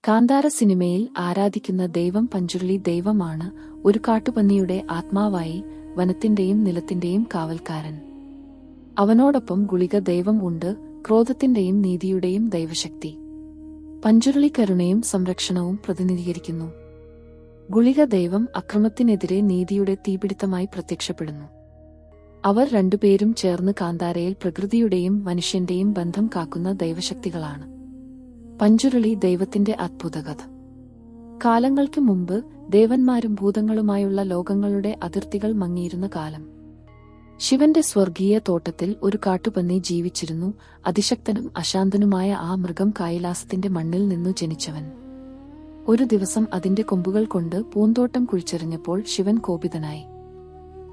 കാന്താര സിനിമയിൽ ആരാധിക്കുന്ന ദൈവം പഞ്ചുരുളി ദൈവമാണ്, ഒരു കാട്ടുപന്നിയുടെ ആത്മാവായി, വനത്തിന്റെയും നിലത്തിന്റെയും കാവൽക്കാരൻ. അവനോടൊപ്പം ഗുളിക ദൈവം ഉണ്ട്, ക്രോധത്തിന്റെയും നീതിയുടെയും ദൈവശക്തി. പഞ്ചുരുളി കരുണയും സംരക്ഷണവും പ്രതിനിധീകരിക്കുന്നു. ഗുളിക ദൈവം അക്രമത്തിനെതിരെ നീതിയുടെ തീപിടുത്തമായി പ്രത്യക്ഷപ്പെടുന്നു. അവർ രണ്ടുപേരും ചേർന്ന് കാന്താരയിൽ പ്രകൃതിയുടെയും മനുഷ്യന്റെയും ബന്ധം കാക്കുന്ന ദൈവശക്തികളാണ്. പഞ്ചുരുളി ദൈവത്തിന്റെ അത്ഭുതകഥ. കാലങ്ങൾക്ക് മുമ്പ് ദേവന്മാരും ഭൂതങ്ങളുമായുള്ള ലോകങ്ങളുടെ അതിർത്തികൾ മങ്ങിയിരുന്ന കാലം. ശിവന്റെ സ്വർഗീയ തോട്ടത്തിൽ ഒരു കാട്ടുപന്നി ജീവിച്ചിരുന്നു. അതിശക്തനും അശാന്തനുമായ ആ മൃഗം കൈലാസത്തിന്റെ മണ്ണിൽ നിന്നു ജനിച്ചവൻ. ഒരു ദിവസം അതിന്റെ കൊമ്പുകൾ കൊണ്ട് പൂന്തോട്ടം കുഴിച്ചെറിഞ്ഞപ്പോൾ ശിവൻ കോപിതനായി.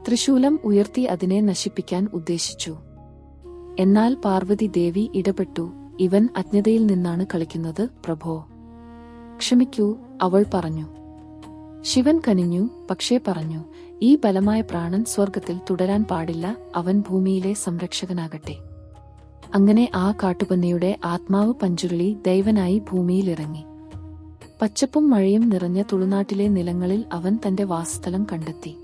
ത്രിശൂലം ഉയർത്തി അതിനെ നശിപ്പിക്കാൻ ഉദ്ദേശിച്ചു. എന്നാൽ പാർവതി ദേവി ഇടപെട്ടു. ഇവൻ അജ്ഞതയിൽ നിന്നാണ് കളിക്കുന്നത് പ്രഭോ, ക്ഷമിക്കൂ, അവൾ പറഞ്ഞു. ശിവൻ കനിഞ്ഞു, പക്ഷേ പറഞ്ഞു, ഈ ബലമായ പ്രാണൻ സ്വർഗത്തിൽ തുടരാൻ പാടില്ല, അവൻ ഭൂമിയിലെ സംരക്ഷകനാകട്ടെ. അങ്ങനെ ആ കാട്ടുപന്നിയുടെ ആത്മാവ് പഞ്ചുരുളി ദൈവനായി ഭൂമിയിലിറങ്ങി. പച്ചപ്പും മഴയും നിറഞ്ഞ തുളുനാട്ടിലെ നിലങ്ങളിൽ അവൻ തന്റെ വാസസ്ഥലം കണ്ടെത്തി.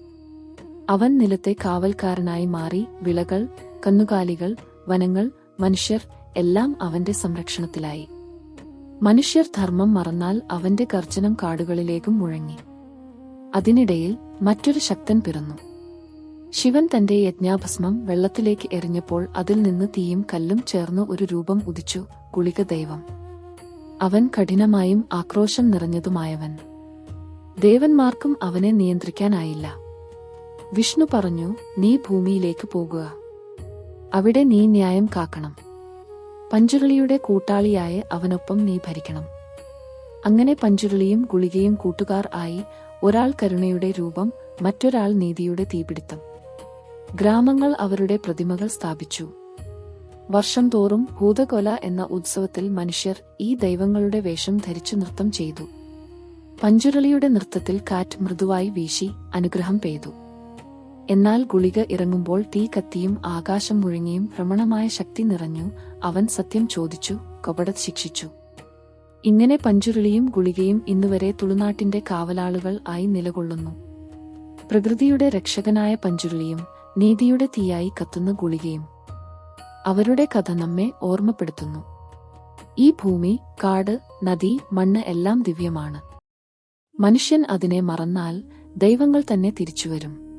അവൻ നിലത്തെ കാവൽക്കാരനായി മാറി. വിളകൾ, കന്നുകാലികൾ, വനങ്ങൾ, മനുഷ്യർ എല്ലാം അവന്റെ സംരക്ഷണത്തിലായി. മനുഷ്യർ ധർമ്മം മറന്നാൽ അവന്റെ ഗർജനം കാടുകളിലേക്കും മുഴങ്ങി. അതിനിടയിൽ മറ്റൊരു ശക്തൻ പിറന്നു. ശിവൻ തന്റെ യജ്ഞാഭസ്മം വെള്ളത്തിലേക്ക് എറിഞ്ഞപ്പോൾ അതിൽ നിന്ന് തീയും കല്ലും ചേർന്ന് ഒരു രൂപം ഉദിച്ചു, ഗുളിക ദൈവം. അവൻ കഠിനമായും ആക്രോശം നിറഞ്ഞതുമായവൻ. ദേവന്മാർക്കും അവനെ നിയന്ത്രിക്കാനായില്ല. വിഷ്ണു പറഞ്ഞു, നീ ഭൂമിയിലേക്ക് പോകുക. അവിടെ നീ ന്യായം കാക്കണം. പഞ്ചുരുളിയുടെ കൂട്ടാളിയായ അവനൊപ്പം നീ ഭരിക്കണം. അങ്ങനെ പഞ്ചുരുളിയും ഗുളികയും കൂട്ടുകാർ ആയി. ഒരാൾ കരുണയുടെ രൂപം, മറ്റൊരാൾ നീതിയുടെ തീപിടുത്തം. ഗ്രാമങ്ങൾ അവരുടെ പ്രതിമകൾ സ്ഥാപിച്ചു. വർഷം തോറും ഭൂതകൊല എന്ന ഉത്സവത്തിൽ മനുഷ്യർ ഈ ദൈവങ്ങളുടെ വേഷം ധരിച്ചു നൃത്തം ചെയ്തു. പഞ്ചുരുളിയുടെ നൃത്തത്തിൽ കാറ്റ് മൃദുവായി വീശി അനുഗ്രഹം പെയ്തു. എന്നാൽ ഗുളിക ഇറങ്ങുമ്പോൾ തീ കത്തിയും ആകാശം മുഴങ്ങിയും ഭ്രമണമായ ശക്തി നിറഞ്ഞു. അവൻ സത്യം ചോദിച്ചു, കപട ശിക്ഷിച്ചു. ഇങ്ങനെ പഞ്ചുരുളിയും ഗുളികയും ഇന്നുവരെ തുളുനാട്ടിന്റെ കാവലാളുകൾ ആയി നിലകൊള്ളുന്നു. പ്രകൃതിയുടെ രക്ഷകനായ പഞ്ചുരുളിയും നീതിയുടെ തീയായി കത്തുന്ന ഗുളികയും. അവരുടെ കഥ നമ്മെ ഓർമ്മപ്പെടുത്തുന്നു. ഈ ഭൂമി, കാട്, നദി, മണ്ണ് എല്ലാം ദിവ്യമാണ്. മനുഷ്യൻ അതിനെ മറന്നാൽ ദൈവങ്ങൾ തന്നെ തിരിച്ചുവരും.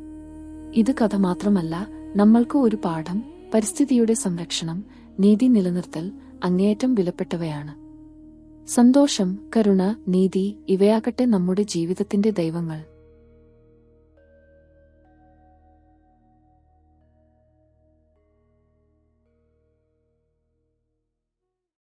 ഇത് കഥ മാത്രമല്ല, നമ്മൾക്ക് ഒരു പാഠം. പരിസ്ഥിതിയുടെ സംരക്ഷണം, നീതി നിലനിർത്തൽ അങ്ങേയറ്റം വിലപ്പെട്ടവയാണ്. സന്തോഷം, കരുണ, നീതി ഇവയാകട്ടെ നമ്മുടെ ജീവിതത്തിന്റെ ദൈവങ്ങൾ.